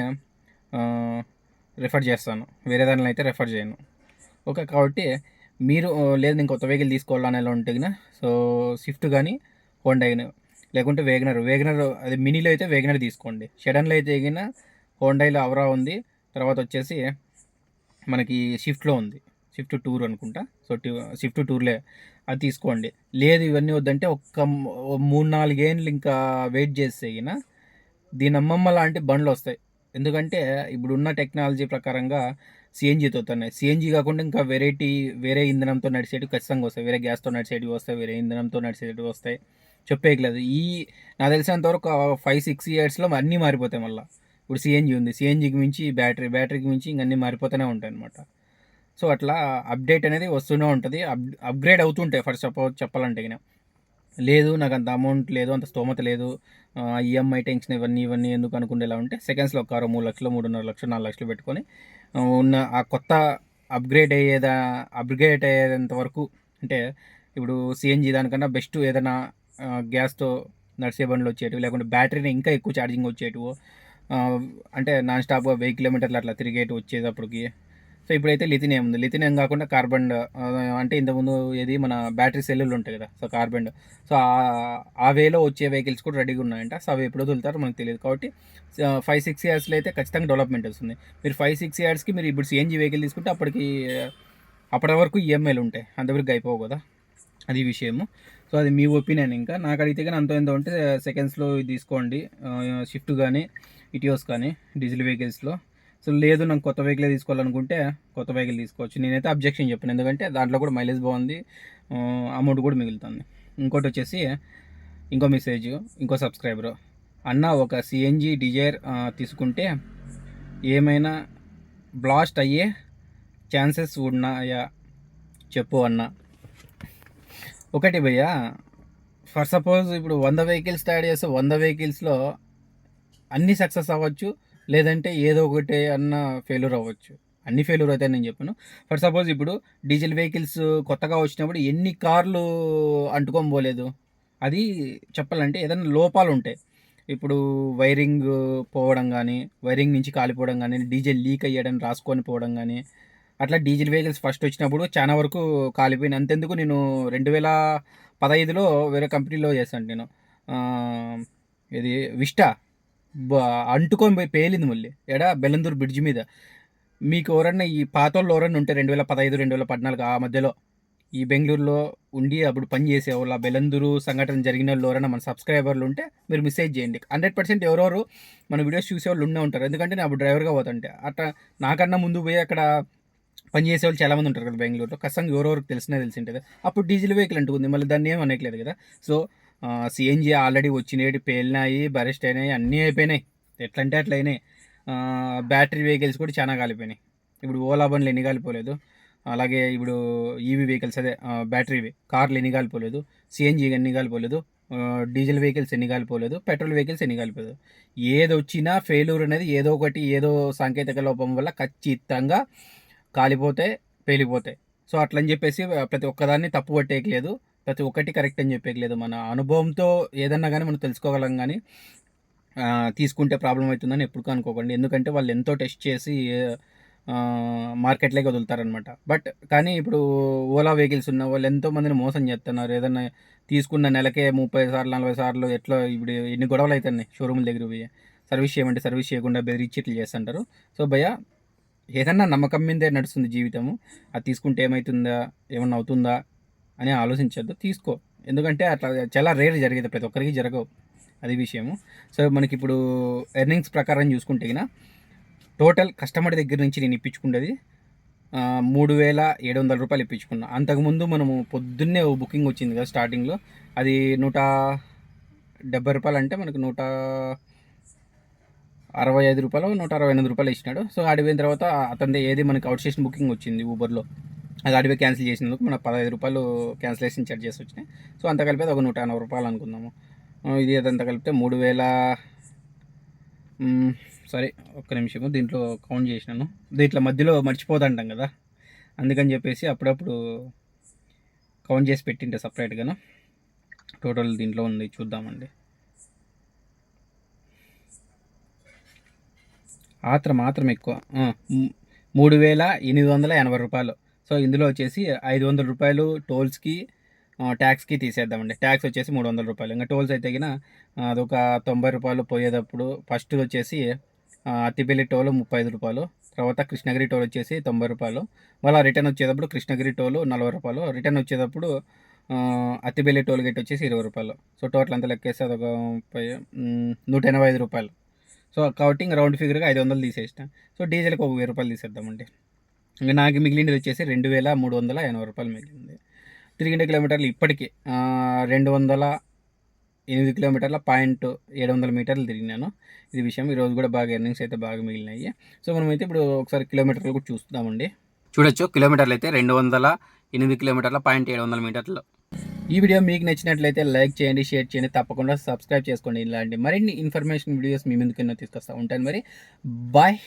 రిఫర్ చేస్తాను, వేరే దానిలో అయితే రిఫర్ చేయను. ఓకే, కాబట్టి మీరు లేదు నేను కొత్త వెహికల్ తీసుకోవాలని ఎలా ఉంటే గిన, సో స్విఫ్ట్ కానీ హోండా కానీ, లేకుంటే వేగనర్ అది మినీలో అయితే వేగనర్ తీసుకోండి. షెడన్లో అయితే గిన హోండాలో అవరా ఉంది, తర్వాత వచ్చేసి మనకి షిఫ్ట్లో ఉంది, షిఫ్ట్ టూర్ అనుకుంటా. సో షిఫ్ట్ టూర్లే అది తీసుకోండి. లేదు ఇవన్నీ వద్దంటే 3-4 ఏళ్ళు ఇంకా వెయిట్ చేస్తే గిన దీని అమ్మమ్మ లాంటి బండ్లు వస్తాయి. ఎందుకంటే ఇప్పుడున్న టెక్నాలజీ ప్రకారంగా సిఎన్జితో వస్తున్నాయి. సిఎన్జి కాకుండా ఇంకా వేరే ఇంధనంతో నడిచేటివి ఖచ్చితంగా వస్తాయి, వేరే గ్యాస్తో నడిచేటివి వస్తాయి, వేరే ఇంధనంతో నడిచేటివి వస్తాయి. చెప్పేయట్లేదు. నాకు తెలిసినంతవరకు 5-6 ఇయర్స్లో అన్నీ మారిపోతాయి. మళ్ళీ ఇప్పుడు సిఎన్జి ఉంది, సిఎన్జికి మించి బ్యాటరీకి మించి ఇంక అన్నీ మారిపోతూనే ఉంటాయి అనమాట. సో అట్లా అప్డేట్ అనేది వస్తూనే ఉంటుంది, అప్గ్రేడ్ అవుతుంటాయి. ఫర్ సపోజ్ చెప్పాలంటే గిన, లేదు నాకు అంత అమౌంట్ లేదు, అంత స్తోమత లేదు, ఈఎంఐ టెన్షన్ ఇవన్నీ ఎందుకు అనుకునేలా ఉంటే సెకండ్స్లో ఒక 3 లక్షలు, 3.5 లక్షలు, 4 లక్షలు పెట్టుకొని ఉన్న ఆ కొత్త అప్గ్రేడ్ అయ్యేంత వరకు, అంటే ఇప్పుడు సిఎన్జి దానికన్నా బెస్ట్ ఏదైనా గ్యాస్తో నడిచే బండ్లు వచ్చేటివి, లేకుంటే బ్యాటరీని ఇంకా ఎక్కువ ఛార్జింగ్ వచ్చేటివి, అంటే నాన్ స్టాప్గా 1000 కిలోమీటర్లు అట్లా తిరిగేటి వచ్చేటప్పటికి. సో ఇప్పుడైతే లిథినియం ఉంది. లిథినియం కాకుండా కార్బన్, అంటే ఇంతకుముందు ఏది మన బ్యాటరీ సెల్లులు ఉంటాయి కదా, సో కార్బన్. సో ఆ వేలో వచ్చే వెహికల్స్ కూడా రెడీగా ఉన్నాయంట. సో అవి ఎప్పుడు వదులుతారో మనకు తెలియదు. కాబట్టి 5-6 ఇయర్స్లో అయితే ఖచ్చితంగా డెవలప్మెంట్ వస్తుంది. మీరు 5-6 ఇయర్స్కి మీరు ఇప్పుడు సిఎన్జి వెహికల్ తీసుకుంటే అప్పటి వరకు ఈఎంఐలు ఉంటాయి, అంతవరకు అయిపోవు కదా, అది విషయము. సో అది మీ ఒపీనియన్. ఇంకా నాకు అడిగితే కానీ ఎంతో ఉంటే సెకండ్స్లో తీసుకోండి, షిఫ్ట్ కానీ ఇటియోస్ కానీ డీజిల్ వెహికల్స్లో. సో లేదు నాకు కొత్త వెహికల్ తీసుకోవాలనుకుంటే కొత్త వెహికల్ తీసుకోవచ్చు. నేనైతే అబ్జెక్షన్ చెప్పాను, ఎందుకంటే దాంట్లో కూడా మైలేజ్ బాగుంది, అమౌంట్ కూడా మిగులుతుంది. ఇంకోటి వచ్చేసి ఇంకో మెసేజ్, ఇంకో సబ్స్క్రైబరు అన్న, ఒక సిఎన్జి డిజైర్ తీసుకుంటే ఏమైనా బ్లాస్ట్ అయ్యే ఛాన్సెస్ ఉన్నాయా చెప్పు అన్న. ఒకటి భయ్యా, ఫర్ సపోజ్ ఇప్పుడు 100 వెహికల్స్ తయారు చేస్తే 100 వెహికల్స్లో అన్నీ సక్సెస్ అవ్వచ్చు, లేదంటే ఏదో ఒకటి అన్న ఫెయిల్యూర్ అవ్వచ్చు. అన్ని ఫెయిల్యూర్ అయితే నేను చెప్పాను. ఫర్ సపోజ్ ఇప్పుడు డీజిల్ వెహికల్స్ కొత్తగా వచ్చినప్పుడు ఎన్ని కార్లు అంటుకొని పోలేదు, అది చెప్పాలంటే ఏదైనా లోపాలు ఉంటాయి. ఇప్పుడు వైరింగ్ పోవడం కానీ, వైరింగ్ నుంచి కాలిపోవడం కానీ, డీజిల్ లీక్ అయ్యడం రాసుకొని పోవడం కానీ, అట్లా డీజిల్ వెహికల్స్ ఫస్ట్ వచ్చినప్పుడు చాలా వరకు కాలిపోయినాయి. అంతెందుకు, నేను 2015లో వేరే కంపెనీలో చేశాను నేను, ఇది విస్టా అంటుకొని పోయి పేలింది మళ్ళీ బెలందూరు బ్రిడ్జ్ మీద. మీకు ఎవరన్నా ఈ పాతోళ్ళు ఎవరన్నా ఉంటే 2015-2014 ఆ మధ్యలో ఈ బెంగళూరులో ఉండి అప్పుడు పని చేసేవాళ్ళు, ఆ బెలందూరు సంఘటన జరిగిన వాళ్ళు ఎవరైనా మన సబ్స్క్రైబర్లు ఉంటే మీరు మెసేజ్ చేయండి. 100% ఎవరెవరు మన వీడియోస్ చూసేవాళ్ళు ఉండే ఉంటారు, ఎందుకంటే నేను అప్పుడు డ్రైవర్గా పోతుంటే. అట్లా నాకన్నా ముందు పోయి అక్కడ పని చేసేవాళ్ళు చాలామంది ఉంటారు కదా బెంగళూరులో, ఖచ్చితంగా ఎవరెవరికి తెలిసి ఉంటుంది. అప్పుడు డీజిల్ వెహికల్ అంటుంది, మళ్ళీ దాన్ని ఏం అనట్లేదు కదా. సో సిఎన్జి ఆల్రెడీ వచ్చినాయి, పేలినాయి, బరెస్ట్ అయినాయి, అన్నీ అయిపోయినాయి, ఎట్లా అంటే అట్లా అయినాయి. బ్యాటరీ వెహికల్స్ కూడా చాలా కాలిపోయినాయి. ఇప్పుడు ఓలా బండ్లు ఎన్ని కాలిపోలేదు, అలాగే ఇప్పుడు ఈవీ వెహికల్స్, అదే బ్యాటరీవి కార్లు ఎన్ని కాలిపోలేదు, సిఎన్జి ఎన్ని కాలిపోలేదు, డీజిల్ వెహికల్స్ ఎన్ని కాలిపోలేదు, పెట్రోల్ వెహికల్స్ ఎన్ని కాలిపోలేదు. ఏది వచ్చినా ఫెయిల్యూర్ అనేది ఏదో ఒకటి, ఏదో సాంకేతిక లోపం వల్ల ఖచ్చితంగా కాలిపోతే పేలిపోతాయి. సో అట్లని చెప్పేసి ప్రతి ఒక్కదాన్ని తప్పు పట్టేయట్లేదు, ప్రతి ఒక్కటి కరెక్ట్ అని చెప్పేయలేదు. మన అనుభవంతో ఏదన్నా కానీ మనం తెలుసుకోగలం. కానీ తీసుకుంటే ప్రాబ్లం అవుతుందని ఎప్పుడు అనుకోకండి. ఎందుకంటే వాళ్ళు ఎంతో టెస్ట్ చేసి మార్కెట్లోకి వదులుతారనమాట. బట్ కానీ ఇప్పుడు ఓలా వెహికల్స్ ఉన్న వాళ్ళు ఎంతో మందిని మోసం చేస్తున్నారు. ఏదన్నా తీసుకున్న నెలకే 30 సార్లు 40 సార్లు ఎట్లా ఇప్పుడు ఎన్ని గొడవలు అవుతున్నాయి షోరూముల దగ్గర పోయి. సర్వీస్ చేయమంటే సర్వీస్ చేయకుండా బెదిరించి ఇట్లా చేస్తుంటారు. సో భయ్యా, ఏదన్నా నమ్మకం మీదే నడుస్తుంది జీవితము. అది తీసుకుంటే ఏమవుతుందా, ఏమన్నా అవుతుందా అని ఆలోచించద్దు. తీసుకో, ఎందుకంటే అట్లా చాలా రేర్ జరిగేది, ప్రతి ఒక్కరికి జరగవు, అది విషయము. సో మనకి ఇప్పుడు ఎర్నింగ్స్ ప్రకారం చూసుకుంటే గిన టోటల్ కస్టమర్ దగ్గర నుంచి నేను ఇప్పించుకున్నది 3,700 రూపాయలు ఇప్పించుకున్నా. అంతకుముందు మనము పొద్దున్నే ఓ బుకింగ్ వచ్చింది కదా స్టార్టింగ్లో, అది 170 రూపాయలు అంటే మనకు 165 రూపాయలు 168 రూపాయలు ఇచ్చినాడు. సో ఆడిపోయిన తర్వాత అతనిది ఏది మనకి అవుట్ స్టేషన్ బుకింగ్ వచ్చింది ఊబర్లో, అది అడిపోయి క్యాన్సిల్ చేసినందుకు మనకు 15 రూపాయలు క్యాన్సిలేషన్ చార్జెస్ వచ్చినాయి. సో అంత కలిపి ఒక 180 రూపాయలు అనుకుందాము. ఇది అదంతా కలిపితే 3,000. సరే ఒక్క నిమిషము, దీంట్లో కౌంట్ చేసినాను. దీంట్లో మధ్యలో మర్చిపోతుంటాం కదా, అందుకని చెప్పేసి అప్పుడప్పుడు కౌంట్ చేసి పెట్టింటే సపరేట్గాను. టోటల్ దీంట్లో ఉంది చూద్దామండి. మాత్రం ఎక్కువ 3,880 రూపాయలు. సో ఇందులో వచ్చేసి 500 రూపాయలు టోల్స్కి ట్యాక్స్కి తీసేద్దామండి. ట్యాక్స్ వచ్చేసి 300 రూపాయలు. ఇంకా టోల్స్ అయితే గిన అదొక 90 రూపాయలు పోయేటప్పుడు. ఫస్ట్ వచ్చేసి అత్తిపల్లి టోల్ 35 రూపాయలు, తర్వాత కృష్ణగిరి టోల్ వచ్చేసి 90 రూపాయలు, మళ్ళీ రిటర్న్ వచ్చేటప్పుడు కృష్ణగిరి టోల్ 40 రూపాయలు, రిటర్న్ వచ్చేటప్పుడు అత్తిపల్లి టోల్ గేట్ వచ్చేసి 20 రూపాయలు. సో టోటల్ అంతా లెక్కేస్తే అదొక 185 రూపాయలు. సో కాబట్టి ఇంకా రౌండ్ ఫిగర్గా 500 తీసేసిన. సో డీజిల్కి ఒక 1000 రూపాయలు తీసేద్దామండి. ఇంకా నాకు మిగిలింది వచ్చేసి 2,380 రూపాయలు మిగిలింది. తిరిగిన కిలోమీటర్లు ఇప్పటికీ 208 కిలోమీటర్ల 700 మీటర్లు తిరిగినాను. ఇది విషయం. ఈరోజు కూడా బాగా ఎర్నింగ్స్ అయితే బాగా మిగిలినాయి. సో మనమైతే ఇప్పుడు ఒకసారి కిలోమీటర్లు కూడా చూస్తామండి. చూడొచ్చు, కిలోమీటర్లు అయితే 208 కిలోమీటర్ల 700 మీటర్లు. ఈ వీడియో మీకు నచ్చినట్లయితే లైక్ చేయండి, షేర్ చేయండి, తప్పకుండా సబ్స్క్రైబ్ చేసుకోండి. ఇలాంటి మరిన్ని ఇన్ఫర్మేషన్ వీడియోస్ మీ ముందుకన్నా తీసుకొస్తా ఉంటాను. మరి బాయ్.